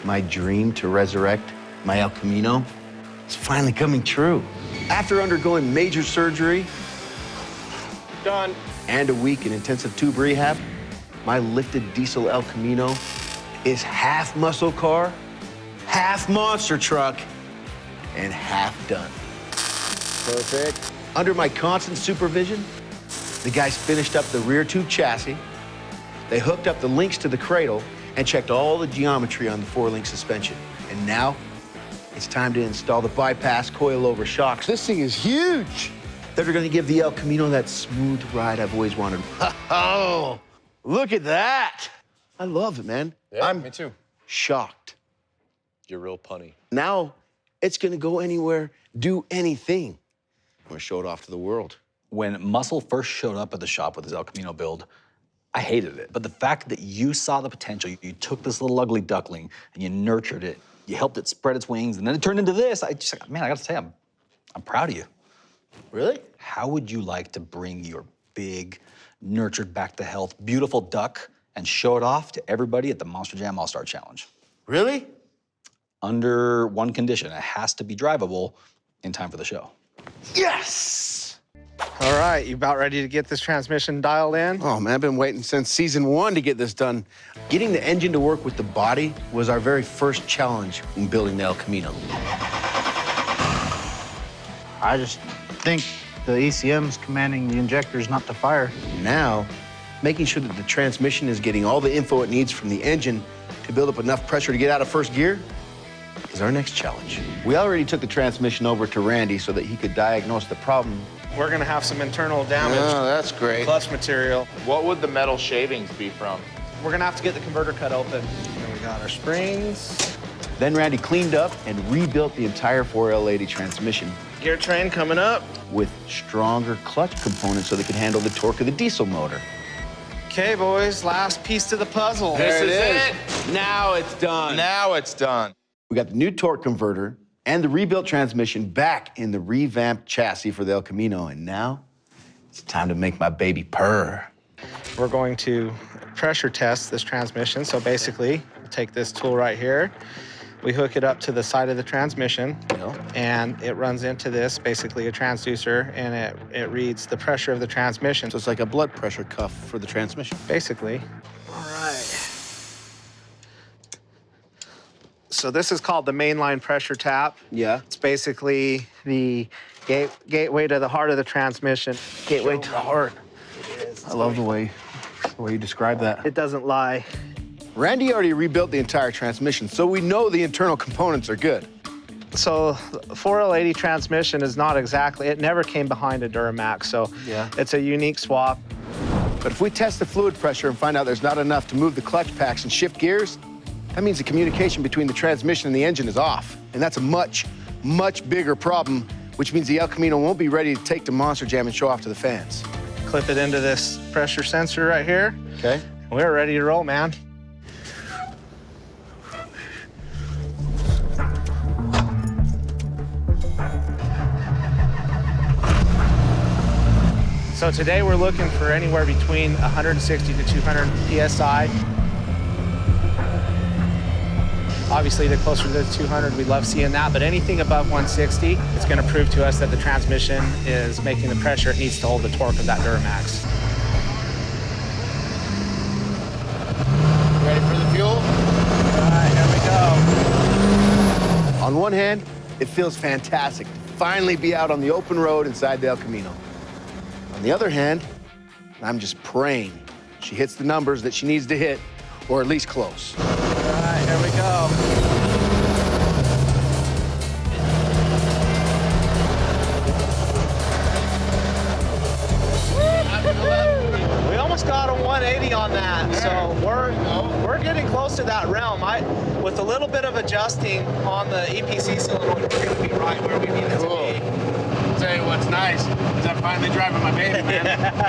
My dream to resurrect my El Camino is finally coming true. After undergoing major surgery, Done. and a week in intensive tube rehab, my lifted diesel El Camino is half muscle car, half monster truck, and half done. Perfect. Under my constant supervision, the guys finished up the rear tube chassis, they hooked up the links to the cradle, and checked all the geometry on the 4-link suspension. And now, it's time to install the bypass coilover shocks. This thing is huge. That are gonna give the El Camino that smooth ride I've always wanted. Oh, look at that. I love it, man. Yeah, me too. Shocked. You're real punny. Now, it's gonna go anywhere, do anything. I'm gonna show it off to the world. When Muscle first showed up at the shop with his El Camino build, I hated it. But the fact that you saw the potential, you took this little ugly duckling and you nurtured it, you helped it spread its wings, and then it turned into this. Man, I gotta say, I'm proud of you. Really? How would you like to bring your big, nurtured back to health, beautiful duck and show it off to everybody at the Monster Jam All-Star Challenge? Really? Under one condition, it has to be drivable in time for the show. Yes! All right, you about ready to get this transmission dialed in? Oh, man, I've been waiting since season 1 to get this done. Getting the engine to work with the body was our very first challenge in building the El Camino. I just think the ECM's commanding the injectors not to fire. Now, making sure that the transmission is getting all the info it needs from the engine to build up enough pressure to get out of first gear is our next challenge. We already took the transmission over to Randy so that he could diagnose the problem. We're gonna have some internal damage. Oh, that's great. Clutch material. What would the metal shavings be from? We're gonna have to get the converter cut open. Then we got our springs. Then Randy cleaned up and rebuilt the entire 4L80 transmission Gear train coming up. with stronger clutch components so they could handle the torque of the diesel motor. Okay, boys, last piece to the puzzle. This is it. Now it's done. Now it's done. We got the new torque converter and the rebuilt transmission back in the revamped chassis for the El Camino, and now it's time to make my baby purr. We're going to pressure test this transmission. So basically, we take this tool right here, we hook it up to the side of the transmission, and it runs into this, basically a transducer, and it reads the pressure of the transmission. So it's like a blood pressure cuff for the transmission. Basically. All right. So this is called the mainline pressure tap. Yeah. It's basically the gateway to the heart of the transmission. Gateway to the heart. I love the way you describe that. It doesn't lie. Randy already rebuilt the entire transmission, so we know the internal components are good. So the 4L80 transmission is not exactly, it never came behind a Duramax, so Yeah. it's a unique swap. But if we test the fluid pressure and find out there's not enough to move the clutch packs and shift gears, that means the communication between the transmission and the engine is off. And that's a much, much bigger problem, which means the El Camino won't be ready to take to Monster Jam and show off to the fans. Clip it into this pressure sensor right here. Okay. We're ready to roll, man. So today we're looking for anywhere between 160 to 200 PSI. Obviously, the closer to the 200, we love seeing that, but anything above 160, it's gonna prove to us that the transmission is making the pressure it needs to hold the torque of that Duramax. Ready for the fuel? All right, here we go. On one hand, it feels fantastic to finally be out on the open road inside the El Camino. On the other hand, I'm just praying she hits the numbers that she needs to hit, or at least close. All right, here we go. We almost got a 180 on that, so we're getting close to that realm. With a little bit of adjusting on the EPC solenoid, we're going to be right where we need it to be. Tell you what's nice is I'm finally driving my baby, man.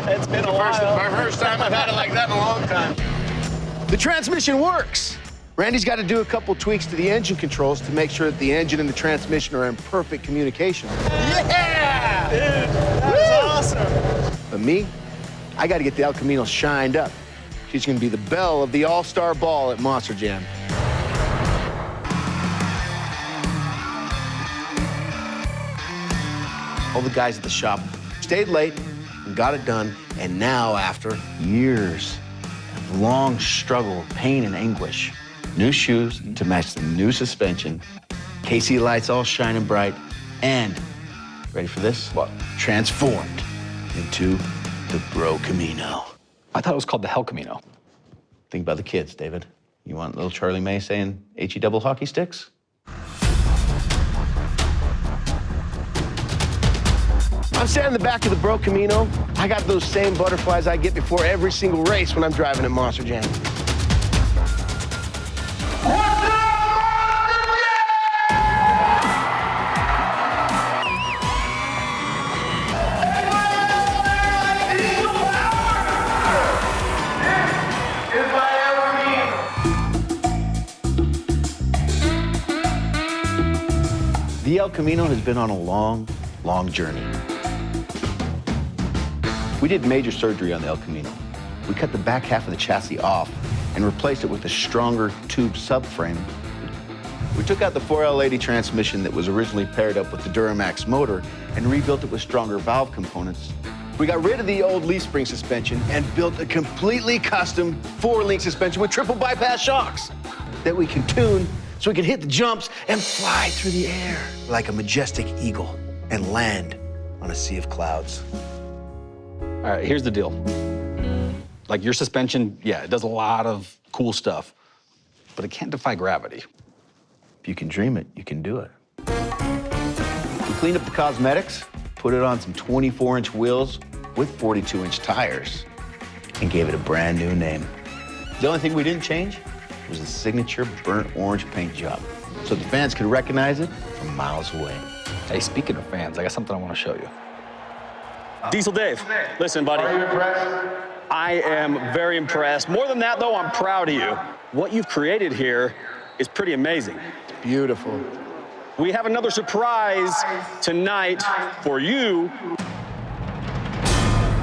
It's been a while. My first time I've had it like that in a long time. The transmission works. Randy's got to do a couple tweaks to the engine controls to make sure that the engine and the transmission are in perfect communication. Yeah! Dude, that's awesome. But me, I got to get the El Camino shined up. She's going to be the belle of the All-Star Ball at Monster Jam. all the guys at the shop stayed late and got it done. And now, after years of long struggle, pain, and anguish, new shoes to match the new suspension, KC lights all shining bright, and, ready for this? What? Transformed into the Bro Camino. I thought it was called the Hell Camino. Think about the kids, David. You want little Charlie May saying HE double hockey sticks? I'm standing in the back of the Bro Camino. I got those same butterflies I get before every single race when I'm driving at Monster Jam. The El Camino has been on a long, long journey. We did major surgery on the El Camino. We cut the back half of the chassis off and replaced it with a stronger tube subframe. We took out the 4L80 transmission that was originally paired up with the Duramax motor and rebuilt it with stronger valve components. We got rid of the old leaf spring suspension and built a completely custom 4-link suspension with triple bypass shocks that we can tune so we can hit the jumps and fly through the air like a majestic eagle and land on a sea of clouds. All right, here's the deal. Like your suspension, yeah, it does a lot of cool stuff, but it can't defy gravity. If you can dream it, you can do it. We cleaned up the cosmetics, put it on some 24-inch wheels with 42-inch tires, and gave it a brand new name. The only thing we didn't change was the signature burnt orange paint job, so the fans could recognize it from miles away. Hey, speaking of fans, I got something I want to show you. Diesel Dave, listen, buddy. Are you impressed? I am very impressed. More than that, though, I'm proud of you. What you've created here is pretty amazing. Beautiful. We have another surprise tonight for you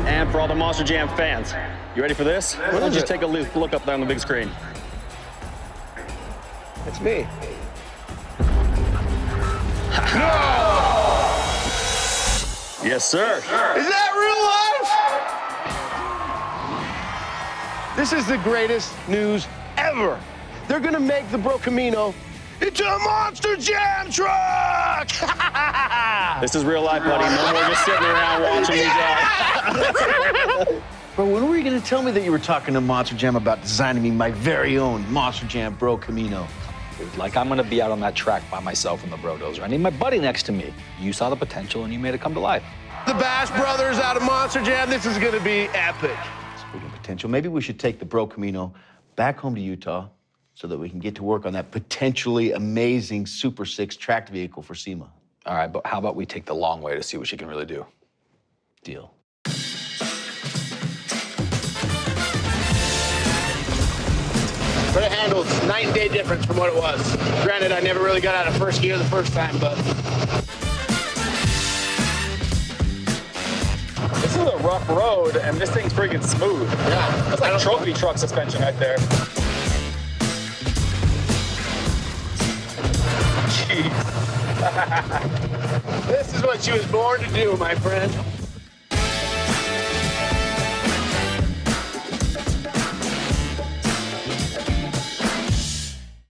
and for all the Monster Jam fans. You ready for this? Why don't you just take a look up there on the big screen? It's me. Yes, sir. Is that real life? This is the greatest news ever. They're gonna make the Bro Camino into a Monster Jam truck! This is real life, buddy. No more just sitting around watching these out. Bro, when were you gonna tell me that you were talking to Monster Jam about designing me my very own Monster Jam Bro Camino? Dude, like I'm gonna be out on that track by myself in the Brodozer. I need my buddy next to me. You saw the potential and you made it come to life. The Bash Brothers out of Monster Jam, this is gonna be epic. Speaking of potential, maybe we should take the Bro Camino back home to Utah so that we can get to work on that potentially amazing Super 6 tracked vehicle for SEMA. All right, but how about we take the long way to see what she can really do? Deal. For the handle, it's night and day difference from what it was. Granted, I never really got out of first gear the first time, but This is a rough road, and this thing's freaking smooth. yeah. That's like trophy truck suspension right there. Jeez. This is what she was born to do, my friend.